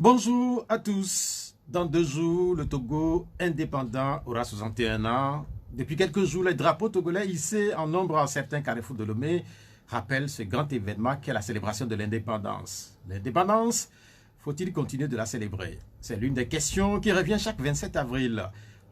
Bonjour à tous. Dans 2 jours, le Togo indépendant aura 61 ans. Depuis quelques jours, les drapeaux togolais hissés en nombre en certains carrefours de Lomé rappellent ce grand événement qu'est la célébration de l'indépendance. L'indépendance, faut-il continuer de la célébrer? C'est l'une des questions qui revient chaque 27 avril.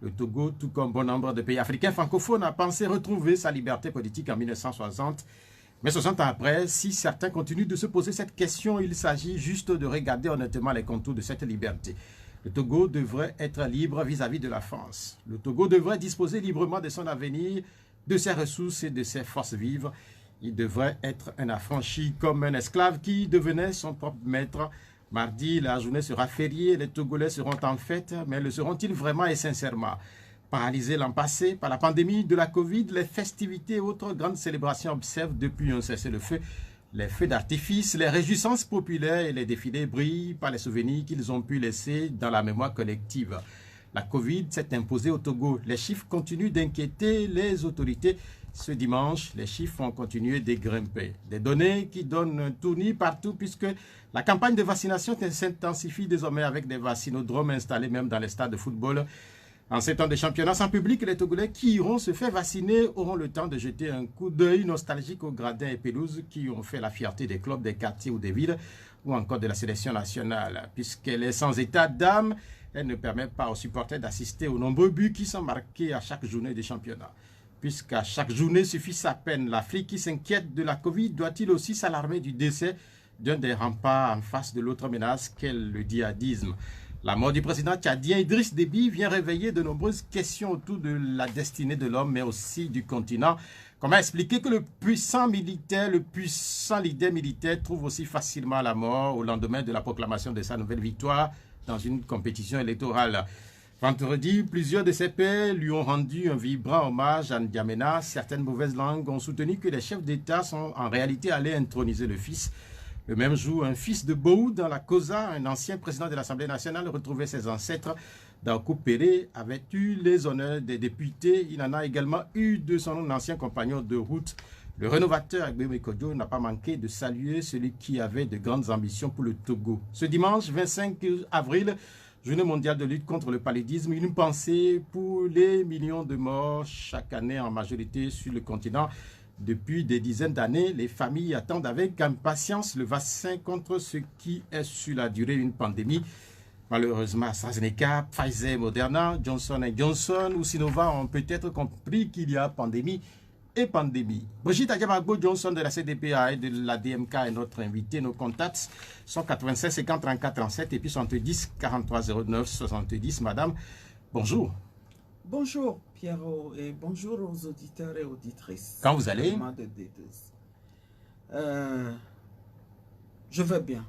Le Togo, tout comme bon nombre de pays africains francophones, a pensé retrouver sa liberté politique en 1960. Mais 60 ans après, si certains continuent de se poser cette question, il s'agit juste de regarder honnêtement les contours de cette liberté. Le Togo devrait être libre vis-à-vis de la France. Le Togo devrait disposer librement de son avenir, de ses ressources et de ses forces vives. Il devrait être un affranchi comme un esclave qui devenait son propre maître. Mardi, la journée sera fériée, les Togolais seront en fête, mais le seront-ils vraiment et sincèrement? Paralysés l'an passé par la pandémie de la Covid, les festivités et autres grandes célébrations observent depuis un cessez-le-feu. Les feux d'artifice, les réjouissances populaires et les défilés brillent par les souvenirs qu'ils ont pu laisser dans la mémoire collective. La Covid s'est imposée au Togo. Les chiffres continuent d'inquiéter les autorités. Ce dimanche, les chiffres ont continué de grimper. Des données qui donnent un tournis partout puisque la campagne de vaccination s'intensifie désormais avec des vaccinodromes installés même dans les stades de football. En ces temps de championnat sans public, les Togolais qui iront se faire vacciner auront le temps de jeter un coup d'œil nostalgique aux gradins et pelouses qui ont fait la fierté des clubs, des quartiers ou des villes, ou encore de la sélection nationale. Puisqu'elle est sans état d'âme, elle ne permet pas aux supporters d'assister aux nombreux buts qui sont marqués à chaque journée de championnat. Puisqu'à chaque journée suffit sa peine, l'Afrique qui s'inquiète de la Covid doit-il aussi s'alarmer du décès d'un des remparts en face de l'autre menace qu'est le djihadisme? La mort du président tchadien Idriss Déby vient réveiller de nombreuses questions autour de la destinée de l'homme, mais aussi du continent. Comment expliquer que le puissant leader militaire trouve aussi facilement la mort au lendemain de la proclamation de sa nouvelle victoire dans une compétition électorale? Vendredi, plusieurs de ses pairs lui ont rendu un vibrant hommage à N'Djamena. Certaines mauvaises langues ont soutenu que les chefs d'État sont en réalité allés introniser le fils. Le même jour, un fils de Bou dans la Kosa, un ancien président de l'Assemblée nationale, retrouvait ses ancêtres dans Coupéré, avait eu les honneurs des députés. Il en a également eu de son ancien compagnon de route. Le rénovateur Agbemé Kodjo n'a pas manqué de saluer celui qui avait de grandes ambitions pour le Togo. Ce dimanche 25 avril, Journée mondiale de lutte contre le paludisme, une pensée pour les millions de morts chaque année en majorité sur le continent. Depuis des dizaines d'années, les familles attendent avec impatience le vaccin contre ce qui est sur la durée une pandémie. Malheureusement, AstraZeneca, Pfizer, Moderna, Johnson Johnson ou Sinova ont peut-être compris qu'il y a pandémie et pandémie. Brigitte Adjamago Johnson de la CDPA et de la DMK est notre invitée. Nos contacts sont 96 50 34 37 et puis 70 43 09 70. Madame, bonjour. Bonjour Pierrot et bonjour aux auditeurs et auditrices. Quand vous allez? Je vais bien.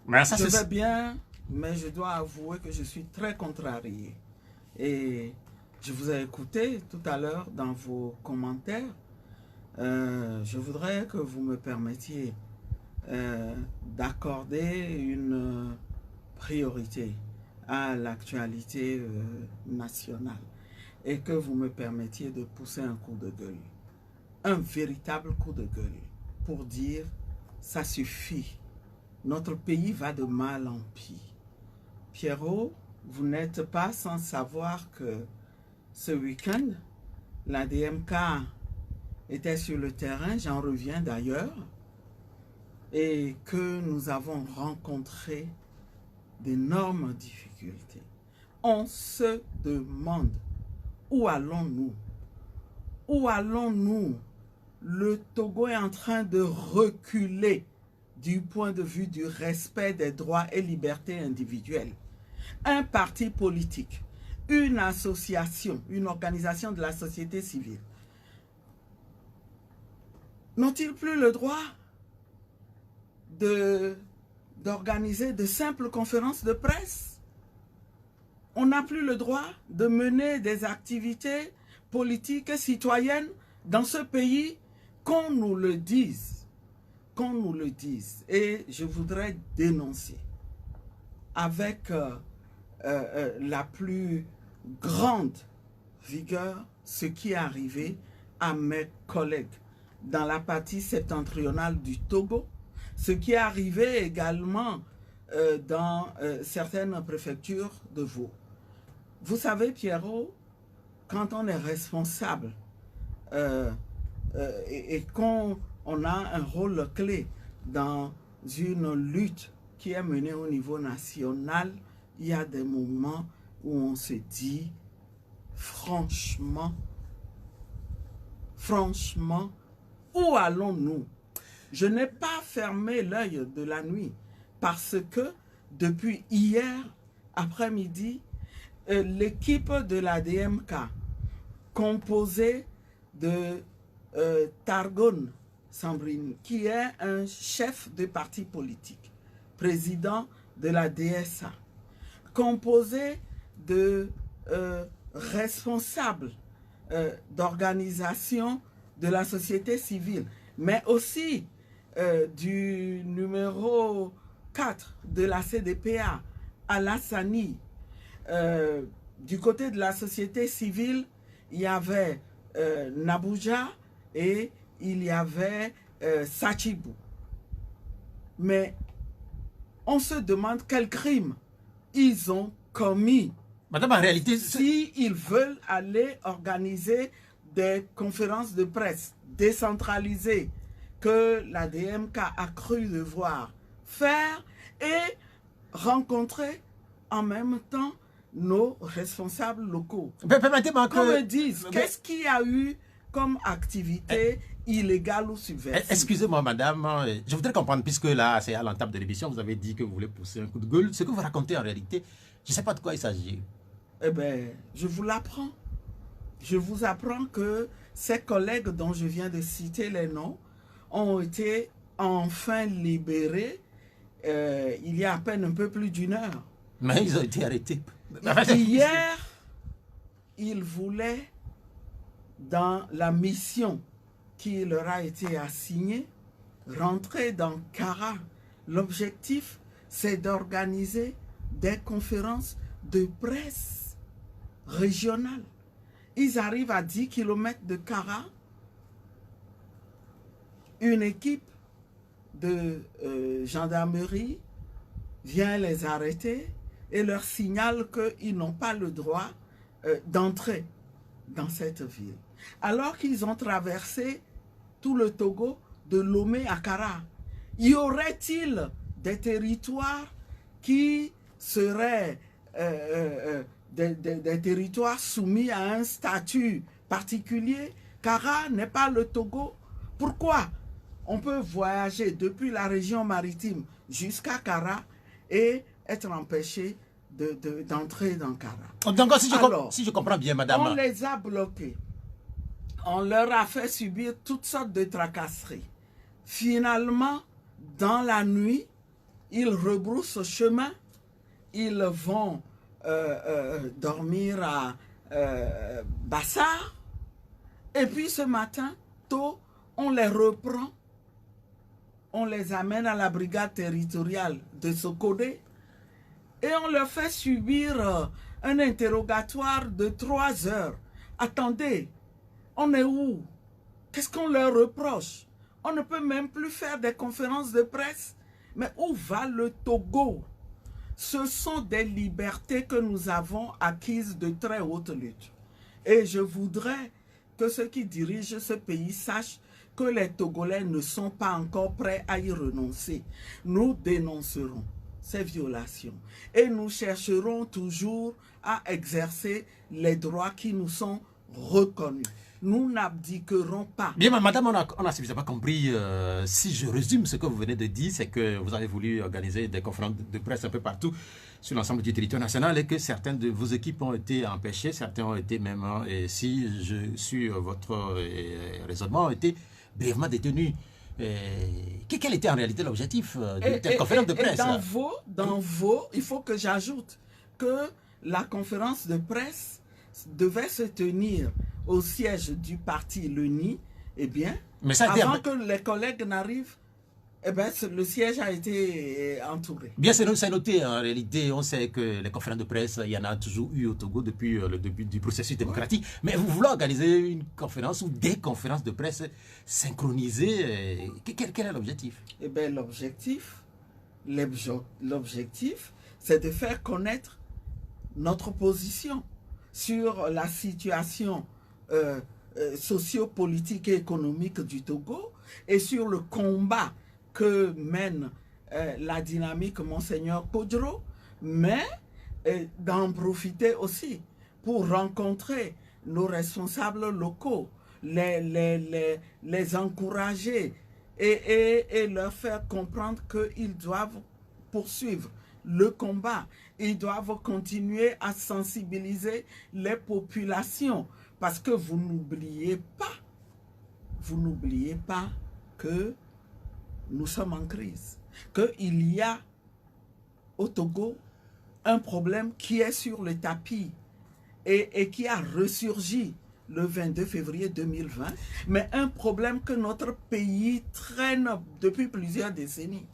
Je vais bien, mais je dois avouer que je suis très contrarié. Et je vous ai écouté tout à l'heure dans vos commentaires. Je voudrais que vous me permettiez d'accorder une priorité à l'actualité nationale et que vous me permettiez de pousser un coup de gueule, un véritable coup de gueule pour dire ça suffit, notre pays va de mal en pis. Pierrot, vous n'êtes pas sans savoir que ce week-end, la DMK était sur le terrain, j'en reviens d'ailleurs, et que nous avons rencontré d'énormes difficultés. On se demande où allons-nous? Où allons-nous? Le Togo est en train de reculer du point de vue du respect des droits et libertés individuelles. Un parti politique, une association, une organisation de la société civile n'ont-ils plus le droit d'organiser de simples conférences de presse? On n'a plus le droit de mener des activités politiques et citoyennes dans ce pays, qu'on nous le dise. Qu'on nous le dise. Et je voudrais dénoncer avec la plus grande vigueur ce qui est arrivé à mes collègues dans la partie septentrionale du Togo, ce qui est arrivé également dans certaines préfectures de Vaud. Vous savez, Pierrot, quand on est responsable et qu'on a un rôle clé dans une lutte qui est menée au niveau national, il y a des moments où on se dit, franchement, où allons-nous? Je n'ai pas fermé l'œil de la nuit parce que depuis hier après-midi, l'équipe de la DMK, composée de Targon Sambrini, qui est un chef de parti politique, président de la DSA, composé de responsables d'organisations de la société civile, mais aussi du numéro 4 de la CDPA, Alassani. Du côté de la société civile, il y avait Nabouja et il y avait Sachibou. Mais on se demande quel crime ils ont commis. Madame, en réalité, si ils veulent aller organiser des conférences de presse décentralisées que la DMK a cru devoir faire et rencontrer en même temps nos responsables locaux. Permettez-moi qu'on me dise, qu'est-ce qu'il y a eu comme activité illégale ou subversive? Excusez-moi, madame, je voudrais comprendre, puisque là, c'est à l'entame de l'émission, vous avez dit que vous voulez pousser un coup de gueule. Ce que vous racontez en réalité, je ne sais pas de quoi il s'agit. Eh bien, je vous l'apprends. Je vous apprends que ces collègues dont je viens de citer les noms ont été enfin libérés il y a à peine un peu plus d'une heure. Mais ils ont été arrêtés. Hier, ils voulaient, dans la mission qui leur a été assignée, rentrer dans Kara. L'objectif, c'est d'organiser des conférences de presse régionales. Ils arrivent à 10 km de Kara. Une équipe de gendarmerie vient les arrêter et leur signale qu'ils n'ont pas le droit d'entrer dans cette ville. Alors qu'ils ont traversé tout le Togo de Lomé à Kara. Y aurait-il des territoires qui seraient des territoires soumis à un statut particulier? Kara n'est pas le Togo. Pourquoi? On peut voyager depuis la région maritime jusqu'à Kara et être empêché d'entrer dans Kara. Donc, si je comprends bien, madame... On les a bloqués. On leur a fait subir toutes sortes de tracasseries. Finalement, dans la nuit, ils rebroussent chemin. Ils vont dormir à Bassar. Et puis ce matin, tôt, on les reprend. On les amène à la brigade territoriale de Sokodé. Et on leur fait subir un interrogatoire de 3 heures. Attendez, on est où? Qu'est-ce qu'on leur reproche? On ne peut même plus faire des conférences de presse. Mais où va le Togo? Ce sont des libertés que nous avons acquises de très haute lutte. Et je voudrais que ceux qui dirigent ce pays sachent que les Togolais ne sont pas encore prêts à y renoncer. Nous dénoncerons ces violations et nous chercherons toujours à exercer les droits qui nous sont reconnus. Nous n'abdiquerons pas. Bien, madame, on a suffisamment compris. Si je résume ce que vous venez de dire, c'est que vous avez voulu organiser des conférences de presse un peu partout sur l'ensemble du territoire national et que certaines de vos équipes ont été empêchées, certains ont été même, et si je suis votre raisonnement, ont été brièvement détenus. Quel était en réalité l'objectif de cette conférence de presse? Dans Vaud, il faut que j'ajoute que la conférence de presse devait se tenir au siège du parti l'UNI. Eh bien, avant que les collègues n'arrivent, eh bien, le siège a été entouré. Bien, c'est noté. En réalité, on sait que les conférences de presse, il y en a toujours eu au Togo depuis le début du processus démocratique. Oui. Mais vous voulez organiser une conférence ou des conférences de presse synchronisées. Quel est l'objectif? Eh bien, l'objectif, L'objectif, c'est de faire connaître notre position sur la situation socio-politique et économique du Togo et sur le combat que mène la dynamique Monseigneur Kodjo, mais d'en profiter aussi pour rencontrer nos responsables locaux, les encourager et leur faire comprendre qu'ils doivent poursuivre le combat. Ils doivent continuer à sensibiliser les populations parce que vous n'oubliez pas que nous sommes en crise, qu'il y a au Togo un problème qui est sur le tapis et qui a ressurgi le 22 février 2020, mais un problème que notre pays traîne depuis plusieurs décennies.